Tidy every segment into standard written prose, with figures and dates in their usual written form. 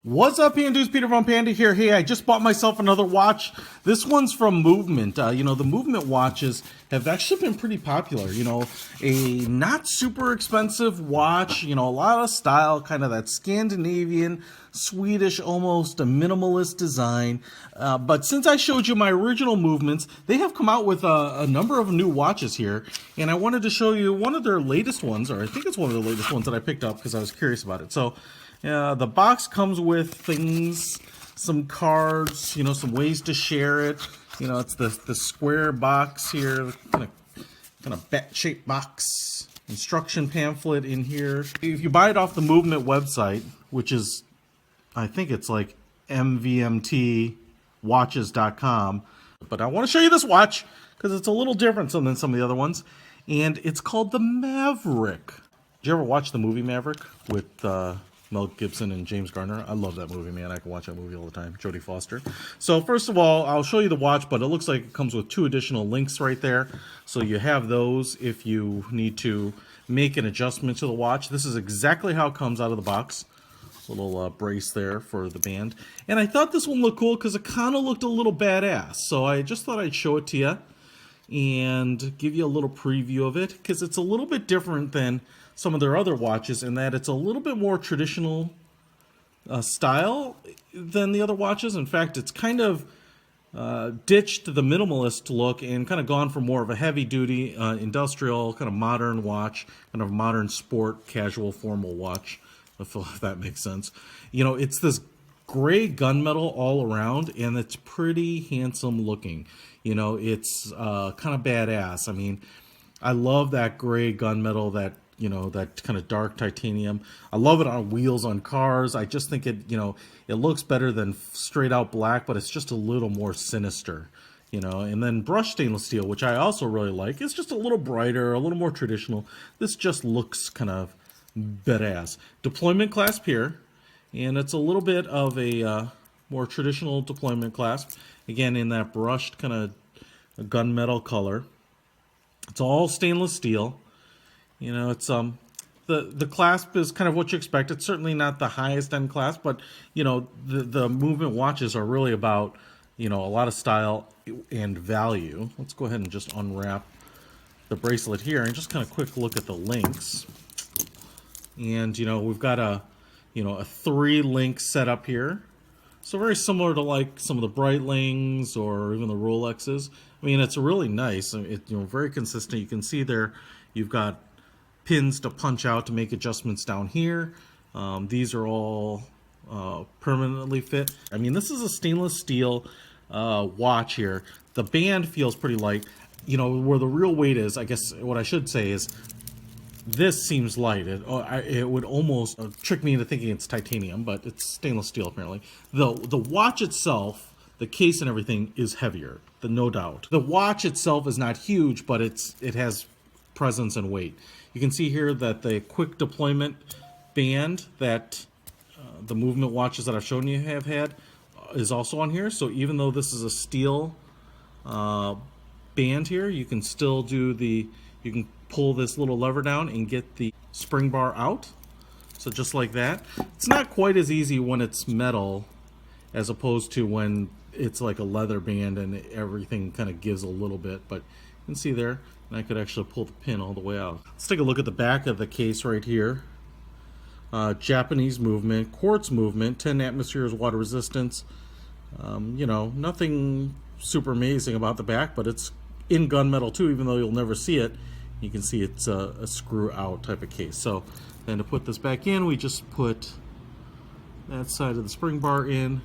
What's up, Pandas? Peter from Panda here. Hey, I just bought myself another watch. This one's from Movement. The Movement watches have actually been pretty popular. A not super expensive watch, a lot of style, kind of that Scandinavian, Swedish, almost a minimalist design. But since I showed you my original Movements, they have come out with a number of new watches here. And I wanted to show you one of their latest ones, or I think it's one of the latest ones that I picked up because I was curious about it. So, the box comes with things, some cards, some ways to share it. It's the square box here, kind of bat-shaped box. Instruction pamphlet in here. If you buy it off the Movement website, which is, I think it's like MVMT Watches.com, but I want to show you this watch because it's a little different than some of the other ones, and it's called the Maverick. Did you ever watch the movie Maverick with Mel Gibson and James Garner? I love that movie, man. I can watch that movie all the time. Jodie Foster. So first of all, I'll show you the watch, but it looks like it comes with 2 additional links right there. So you have those if you need to make an adjustment to the watch. This is exactly how it comes out of the box. Little brace there for the band. And I thought this one looked cool because it kind of looked a little badass. So I just thought I'd show it to you and give you a little preview of it because it's a little bit different than some of their other watches in that it's a little bit more traditional style than the other watches. In fact, it's kind of ditched the minimalist look and kind of gone for more of a heavy-duty, industrial, kind of modern watch, kind of modern sport, casual, formal watch, if that makes sense. It's this gray gunmetal all around, and it's pretty handsome looking. It's kind of badass. I mean, I love that gray gunmetal, that kind of dark titanium. I love it on wheels on cars. I just think it looks better than straight out black, but it's just a little more sinister, And then brushed stainless steel, which I also really like. It's just a little brighter, a little more traditional. This just looks kind of badass. Deployment clasp here, and it's a little bit of a more traditional deployment clasp. Again, in that brushed kind of gunmetal color. It's all stainless steel. It's the clasp is kind of what you expect. It's certainly not the highest end clasp, but the Movement watches are really about a lot of style and value. Let's go ahead and just unwrap the bracelet here and just kind of quick look at the links. And we've got a 3-link setup here. So very similar to like some of the Breitlings or even the Rolexes. I mean, it's really nice. It's very consistent. You can see there you've got pins to punch out to make adjustments down here. These are all permanently fit. I mean, this is a stainless steel watch here. The band feels pretty light. Where the real weight is, I guess what I should say is this seems light. It would almost trick me into thinking it's titanium, but it's stainless steel apparently. The watch itself, the case and everything, is heavier, no doubt. The watch itself is not huge, but it has presence and weight. You can see here that the quick deployment band that the Movement watches that I've shown you have had is also on here. So even though this is a steel band here, you can still do you can pull this little lever down and get the spring bar out. So just like that. It's not quite as easy when it's metal as opposed to when it's like a leather band and everything kind of gives a little bit, but you can see there, and I could actually pull the pin all the way out. Let's take a look at the back of the case right here. Japanese movement, quartz movement, 10 atmospheres water resistance. Nothing super amazing about the back, but it's in gunmetal too, even though you'll never see it. You can see it's a screw out type of case. So then to put this back in, we just put that side of the spring bar in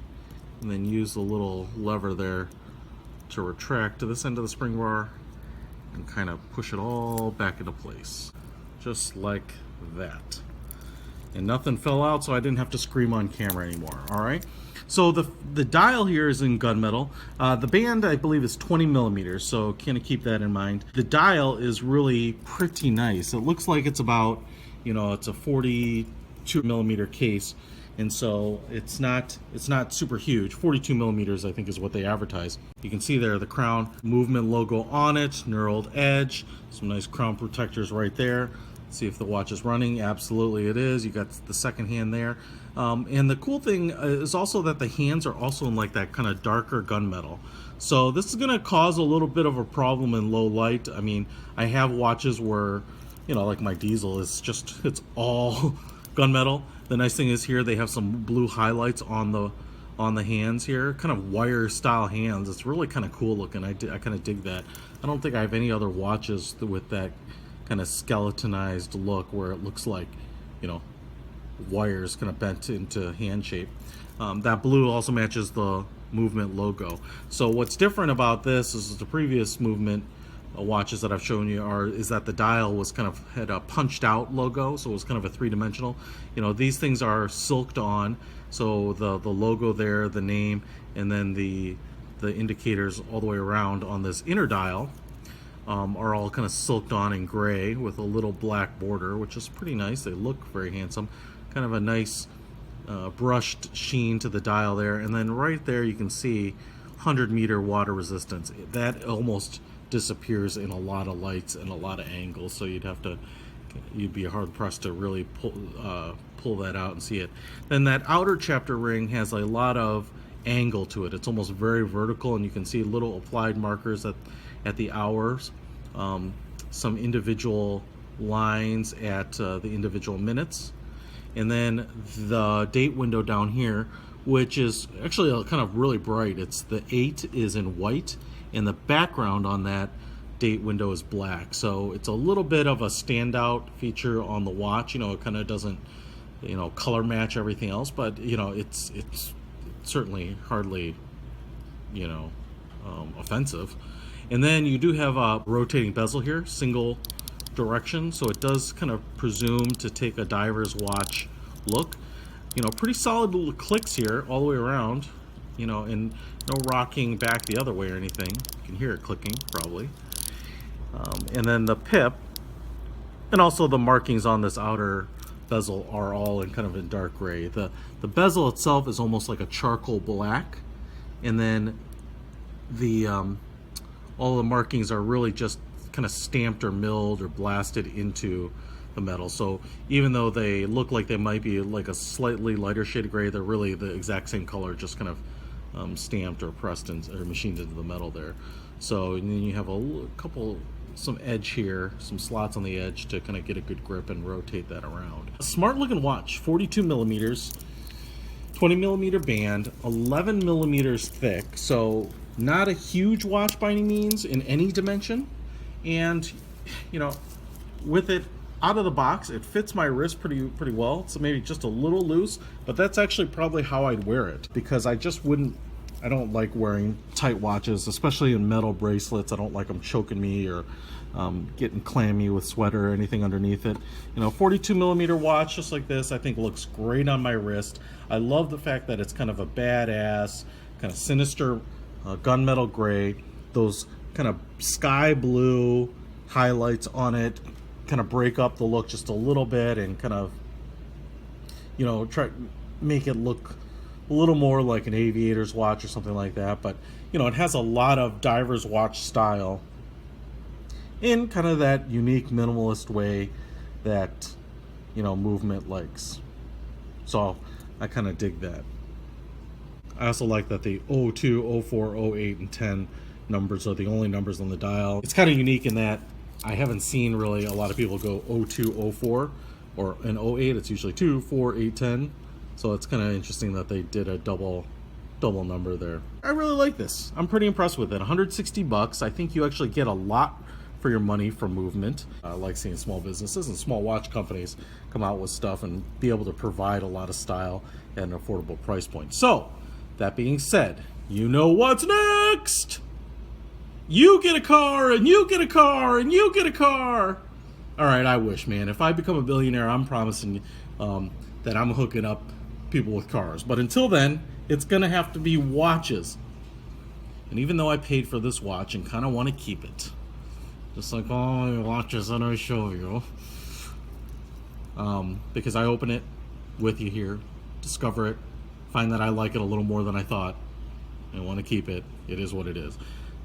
and then use the little lever there to retract to this end of the spring bar and kind of push it all back into place. Just like that. And nothing fell out, so I didn't have to scream on camera anymore. All right. So the dial here is in gunmetal. The band, I believe, is 20 millimeters, so kind of keep that in mind. The dial is really pretty nice. It looks like it's about, it's a 42 millimeter case, and so it's not super huge. 42 millimeters, I think, is what they advertise. You can see there the crown Movement logo on it, knurled edge, some nice crown protectors right there. See if the watch is running. Absolutely it is. You got the second hand there. And the cool thing is also that the hands are also in like that kind of darker gunmetal. So this is going to cause a little bit of a problem in low light. I mean, I have watches where, you know, like my diesel is just, it's all gunmetal. The nice thing is here they have some blue highlights on the hands here, kind of wire style hands. It's really kind of cool looking. I kind of dig that. I don't think I have any other watches with that kind of skeletonized look where it looks like, you know, wires kind of bent into hand shape. That blue also matches the movement logo. So what's different about this is the previous movement watches that I've shown you is that the dial was kind of had a punched out logo, so it was kind of a three-dimensional. You know, these things are silked on, so the logo there, the name, and then the indicators all the way around on this inner dial are all kind of silked on in gray with a little black border, which is pretty nice. They look very handsome. Kind of a nice brushed sheen to the dial there, and then right there you can see 100-meter water resistance. That almost disappears in a lot of lights and a lot of angles, so you'd be hard pressed to really pull that out and see it. Then that outer chapter ring has a lot of angle to it. It's almost very vertical, and you can see little applied markers at the hours, some individual lines at the individual minutes, and then the date window down here, which is actually kind of really bright. It's the 8 is in white, and the background on that date window is black. So it's a little bit of a standout feature on the watch. You know, it kind of doesn't, you know, color match everything else, but you know, it's certainly hardly, you know, offensive. And then you do have a rotating bezel here, single direction, so it does kind of presume to take a diver's watch look. You know, pretty solid little clicks here all the way around, you know, and no rocking back the other way or anything. You can hear it clicking probably. And then the pip and also the markings on this outer bezel are all in kind of in dark gray. The bezel itself is almost like a charcoal black, and then the all the markings are really just kind of stamped or milled or blasted into the metal. So even though they look like they might be like a slightly lighter shade of gray, they're really the exact same color, just kind of stamped or pressed or machined into the metal there. So and then you have some edge here, some slots on the edge to kind of get a good grip and rotate that around. A smart looking watch, 42 millimeters, 20 millimeter band, 11 millimeters thick. So not a huge watch by any means in any dimension. And you know, with it out of the box, it fits my wrist pretty well. So maybe just a little loose, but that's actually probably how I'd wear it, because I don't like wearing tight watches, especially in metal bracelets. I don't like them choking me or getting clammy with sweat or anything underneath it. You know, 42 millimeter watch just like this, I think looks great on my wrist. I love the fact that it's kind of a badass, kind of sinister gunmetal gray. Those kind of sky blue highlights on it kind of break up the look just a little bit and kind of, you know, try make it look a little more like an aviator's watch or something like that. But you know, it has a lot of diver's watch style in kind of that unique minimalist way that, you know, movement likes. So I kind of dig that. I also like that the 02, 04, 08, and 10 numbers are the only numbers on the dial. It's kind of unique in that I haven't seen really a lot of people go 02, 04, or an 08. It's usually 2, 4, 8, 10. So it's kind of interesting that they did a double number there. I really like this. I'm pretty impressed with it. 160 bucks. I think you actually get a lot for your money from movement. I like seeing small businesses and small watch companies come out with stuff and be able to provide a lot of style at an affordable price point. So that being said, you know what's next? You get a car, and you get a car, and you get a car. All right, I wish, man. If I become a billionaire, I'm promising that I'm hooking up people with cars. But until then, it's gonna have to be watches. And even though I paid for this watch and kind of want to keep it, just like all my watches that I show you, because I open it with you here, discover it, find that I like it a little more than I thought, and want to keep it. It is what it is.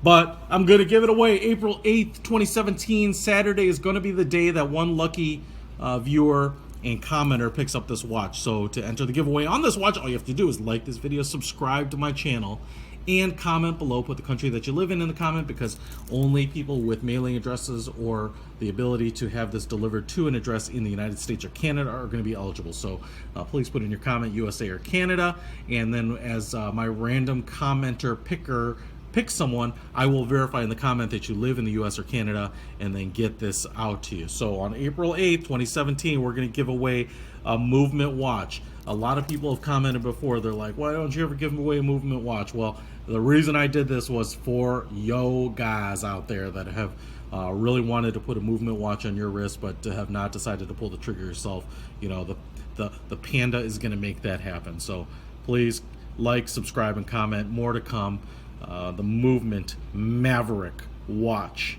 But I'm going to give it away. April 8th, 2017, Saturday is going to be the day that one lucky viewer and commenter picks up this watch. So to enter the giveaway on this watch, all you have to do is like this video, subscribe to my channel, and comment below. Put the country that you live in the comment, because only people with mailing addresses or the ability to have this delivered to an address in the United States or Canada are going to be eligible. So please put in your comment USA or Canada, and then as my random commenter picker picks someone, I will verify in the comment that you live in the US or Canada and then get this out to you. So on April 8th, 2017, we're going to give away a movement watch. A lot of people have commented before, they're like, why don't you ever give away a movement watch? Well, the reason I did this was for yo guys out there that have really wanted to put a movement watch on your wrist, but have not decided to pull the trigger yourself. You know, the Panda is going to make that happen. So please like, subscribe, and comment. More to come. The movement Maverick watch.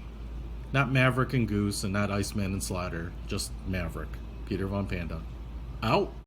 Not Maverick and Goose, and not Iceman and Slider, just Maverick. Peter Von Panda. Out.